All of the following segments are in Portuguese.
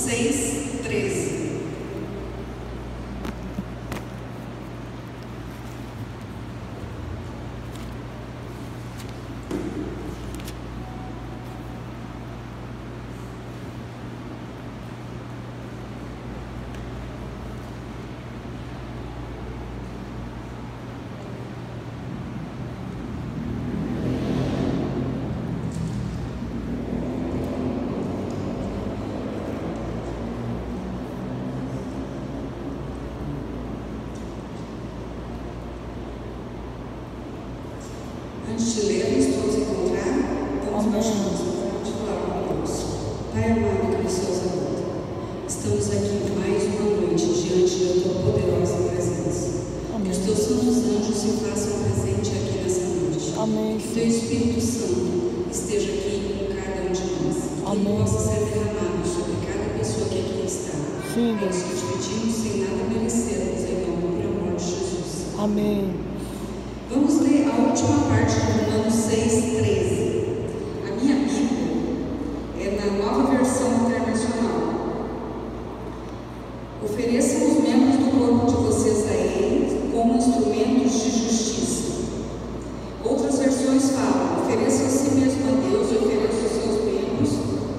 6:13. Antes de lermos, todos encontrar, vamos baixar nossa frente e falar com Deus. Pai amado e precioso amado, estamos aqui mais uma noite diante da Tua poderosa presença. Que os Teus santos anjos se façam presente aqui nessa noite. Amém. Que o Teu Espírito Santo esteja aqui com cada um de nós. Que Ele possa ser derramado sobre cada pessoa que aqui está. Sim, Deus. Que te pedimos sem nada merecermos, em nome e amor de Jesus. Amém. Vamos ler a última parte de Romanos 6:13. A minha Bíblia é na Nova Versão Internacional. Ofereçam os membros do corpo de vocês a Ele como instrumentos de justiça. Outras versões falam: ofereçam a si mesmo a Deus e ofereçam os seus membros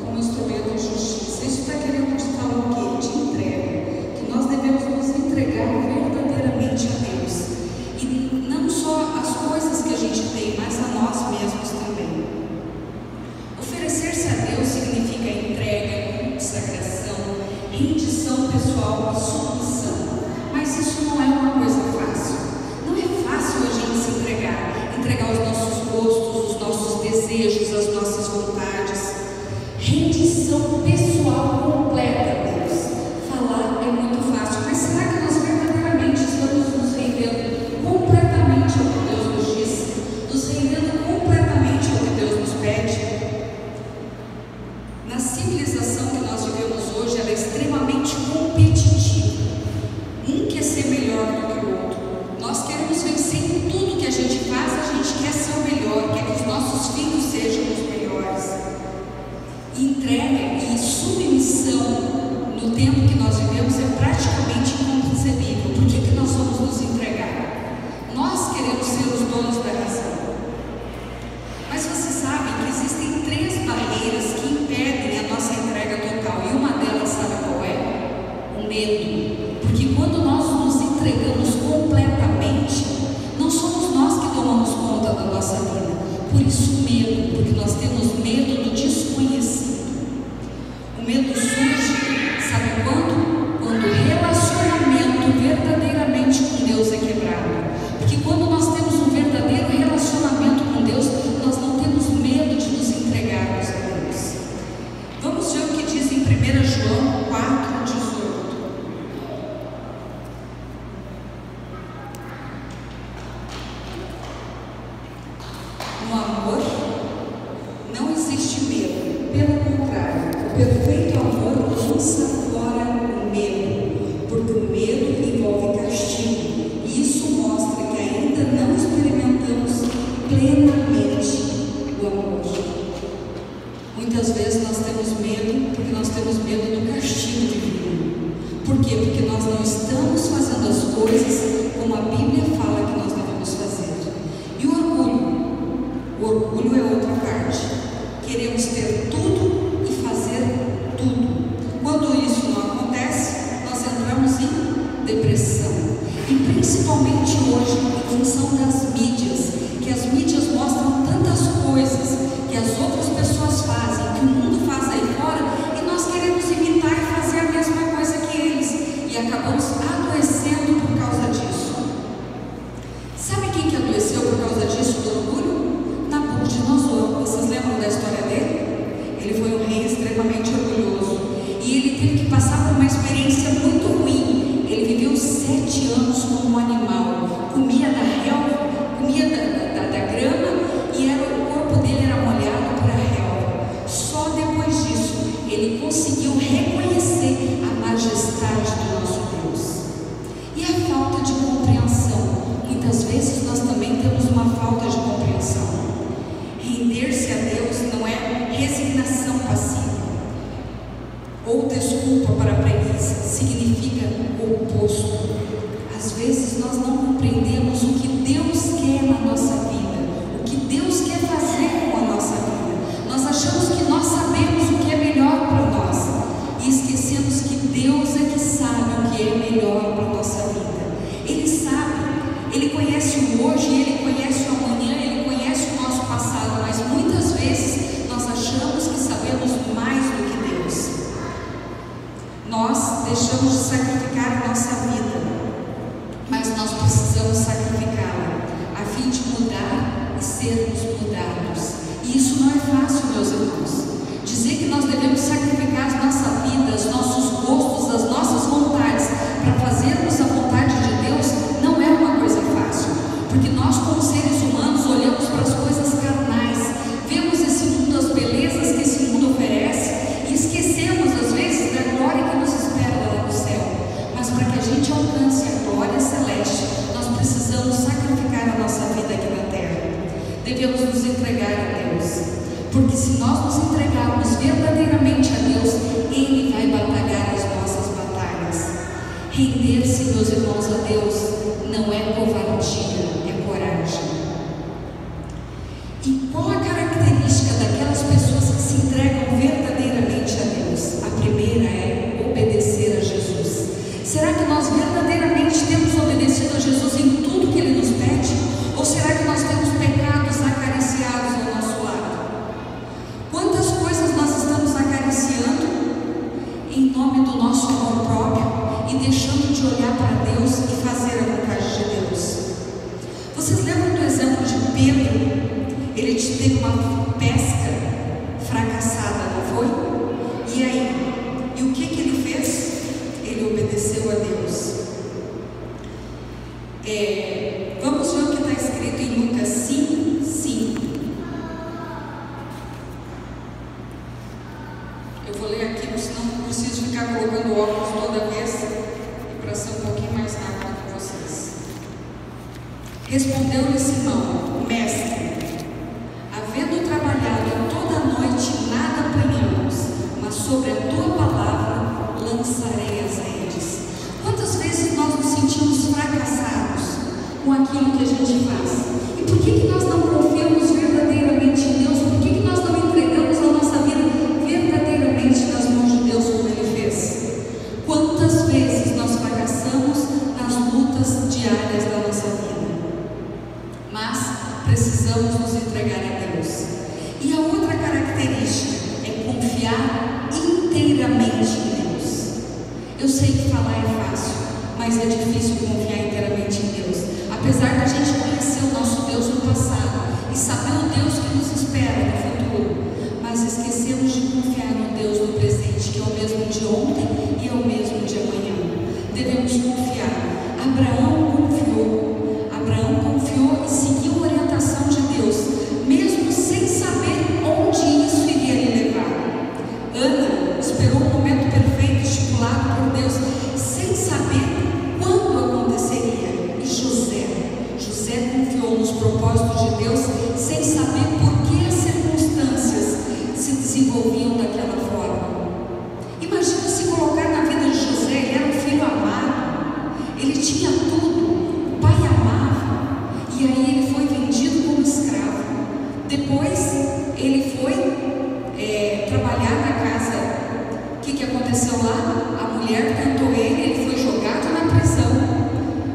como instrumentos de justiça. Isso está querendo te falar o quê? De entrega. Que nós devemos nos entregar verdadeiramente a Deus. E não só as coisas que a gente tem, mas a nós mesmos também. Oferecer-se a Deus significa entrega, consagração, rendição pessoal e submissão. Mas isso não é uma coisa fácil. Não é fácil a gente se entregar os nossos gostos, os nossos desejos, as nossas vontades. Rendição pessoal completa a Deus. Falar é muito fácil, mas será que nós verdadeiramente estamos nos rendendo completamente ao que Deus nos diz, nos rendendo completamente ao que Deus nos pede? Na civilização que nós vivemos hoje, ela é extremamente competitiva. Um quer ser melhor do que o outro. Nós queremos vencer em tudo que a gente faz, a gente quer ser o melhor, quer que os nossos filhos sejam os melhores. Entrega e submissão no tempo que nós vivemos é praticamente inconcebível. Por que nós vamos nos entregar? Nós queremos ser os donos da razão. Mas você sabe que existem 3 barreiras que impedem a nossa entrega total. E uma delas, sabe qual é? O medo. Porque quando nós nos entregamos completamente, não somos nós que tomamos conta da nossa vida. Por isso o medo, porque nós temos medo do desconhecido. O medo surge, sabe quando? Quando o relacionamento verdadeiramente com Deus é quebrado. Porque quando nós temos um verdadeiro relacionamento com Deus, nós não temos medo de nos entregarmos a Deus. Vamos ver o que diz em 1 João 4:18. No amor não existe medo, pelo contrário, o perfeito amor lança fora o medo, porque o medo envolve castigo, e isso mostra que ainda não experimentamos plenamente o amor. Muitas vezes nós temos medo porque nós temos medo do castigo divino. Por quê? Porque nós não estamos fazendo as coisas como a Bíblia fala que nós devemos fazer. E o orgulho? O orgulho é outra parte. Queremos ter tudo e fazer tudo. Quando isso não acontece, nós entramos em depressão. E principalmente hoje, em função das mídias, que as mídias mostram tantas coisas que as outras pessoas fazem, que o mundo faz aí fora, e nós queremos imitar e fazer a mesma coisa que eles. E acabamos adoecendo por causa disso. Sabe quem que adoeceu por causa disso, do orgulho? Nabucodonosor. Vocês lembram da história dele? Ele foi um rei extremamente orgulhoso. E ele teve que passar por uma experiência muito ruim. Ele viveu 7 anos como um animal. Comia da relva, comia da grama, e o corpo dele era molhado por a relva. Só depois disso, ele conseguiu reconhecer a majestade do nosso Deus. E a falta de compreensão? Muitas vezes nós também temos uma falta de compreensão. Render-se a Deus não é resignação passiva. ou desculpa para a preguiça, significa o oposto. Às vezes nós não compreendemos o que Deus quer na nossa vida, o que Deus quer fazer com a nossa vida. Nós achamos que nós sabemos o que é melhor para nós e esquecemos que Deus é que sabe o que é melhor para a nossa vida. Ele sabe, Ele conhece o hoje, Ele conhece o amanhã, Ele conhece o nosso passado, mas muitas vezes nós achamos que sabemos mais do que Deus. Nós deixamos de sacrificar a nossa vida, mas nós precisamos sacrificá-la a fim de mudar e sermos mudados. E isso não é fácil, meus irmãos. Dizer que nós devemos sacrificar a nossa vida, os nossos gostos, as nossas vontades para fazermos a vontade de Deus não é uma coisa fácil, porque nós, como seres humanos, olhamos para as coisas carnais, vemos esse mundo, as belezas que esse mundo oferece e esquecemos às vezes da glória que nos espera lá no céu. Mas para que a gente alcance a glória celeste, nós precisamos sacrificar a nossa vida aqui na terra. Devemos nos entregar a Deus, porque se nós nos entregarmos verdadeiramente a Deus, Ele vai batalhar as nossas batalhas. Render-se, meus irmãos, a Deus não é covardia, é coragem. E qual a característica daquelas pessoas que se entregam verdadeiramente a Deus? A primeira é obedecer a Jesus. Será que nós verdadeiramente temos obedecido a Jesus em tudo que Ele nos pede? Ou será que nós temos pecados acariciados ao nosso lado? Quantas coisas nós estamos acariciando em nome do nosso amor próprio e deixando de olhar para Deus e fazer a vontade de Deus? Vocês lembram do exemplo de Pedro? Ele teve uma pesca fracassada, não foi? E aí? E o que ele fez? Ele obedeceu a Deus. Vamos ver o que está escrito em Lucas 5:5. Eu vou ler aqui, senão não preciso ficar colocando óculos toda vez, e para ser um pouquinho mais rápido com vocês. Respondeu-lhe Simão: Mestre, havendo trabalhado toda a noite, nada apanhamos, mas sobre a tua palavra lançarei as redes. Quantas vezes nós nos sentimos fracassados com aquilo que a gente faz? E por que nós não confiamos verdadeiramente em Deus? Por que nós não entregamos a nossa vida verdadeiramente nas mãos de Deus, como Ele fez? Quantas vezes nós fracassamos nas lutas diárias da nossa vida? Mas precisamos nos entregar a Deus. E a outra característica é confiar inteiramente em Deus. Eu sei que falar é fácil, mas é difícil confiar inteiramente em Deus. Apesar da gente conhecer o nosso Deus no passado e saber o Deus que nos espera no futuro, mas esquecemos de confiar no Deus do presente, que é o mesmo de ontem e é o mesmo de amanhã. Devemos confiar. Abraão confiou e seguiu a orientação de Deus, mesmo sem saber onde isso iria lhe levar. Ana esperou o momento perfeito estipulado por Deus, sem saber quando aconteceria. E José confiou nos propósitos de Deus, sem saber por que as circunstâncias se desenvolviam daquela forma. Imagina se colocar na vida de José. Ele era um filho amado, ele tinha tudo, o pai amava, e aí ele foi vendido como escravo. Depois ele foi trabalhar na casa. O que aconteceu lá? A mulher tentou ele foi jogado na prisão,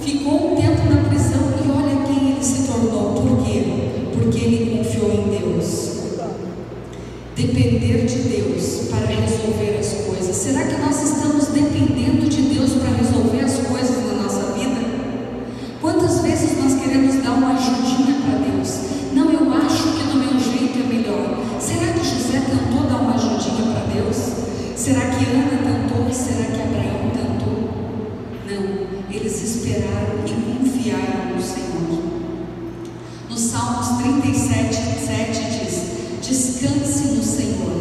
ficou um tempo na prisão, e olha quem ele se tornou. Por quê? Porque ele confiou em Deus. Depender de Deus para resolver as coisas. Será que nós estamos dependendo de Deus para resolver as coisas na nossa vida? Quantas vezes nós queremos dar uma ajudinha para Deus? Não, eu acho que do meu jeito é melhor. Será que José tentou dar uma ajudinha para Deus? Será que Ana tentou? Será que Abraão tentou? Não, eles esperaram e confiaram no Senhor. No Salmos 37:7 diz: descanse no Senhor,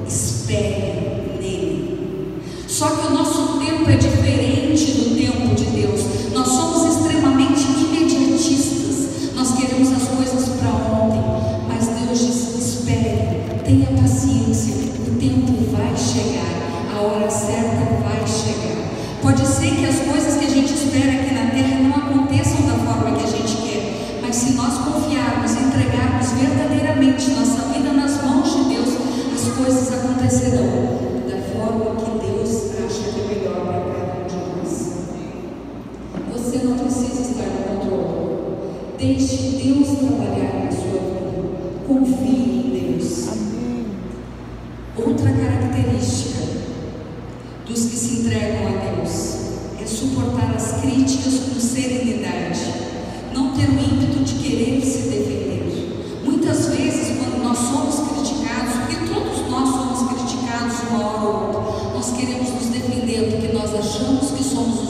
espere nele. Só que o nosso tempo é diferente do tempo de Deus. Nós somos extremamente imediatistas. Nós queremos as coisas para ontem, mas Deus diz: espere, tenha paciência, o tempo vai chegar, a hora certa vai chegar. Pode ser que as coisas que a gente espera aqui na terra não aconteçam da forma que a gente quer, mas se nós confiarmos, entregarmos verdadeiramente nossa vida nas mãos de Deus, as coisas acontecerão da forma que Deus acha que é melhor para cada um de nós. Você não precisa estar no controle. Deixe Deus trabalhar na sua vida. Confie em Deus. Outra característica dos que se entregam a Deus é suportar as críticas com serenidade, não ter o ímpeto de querer se defender. Muitas vezes, quando nós somos criticados, porque todos nós somos criticados uma hora ou outra, nós queremos nos defender porque nós achamos que somos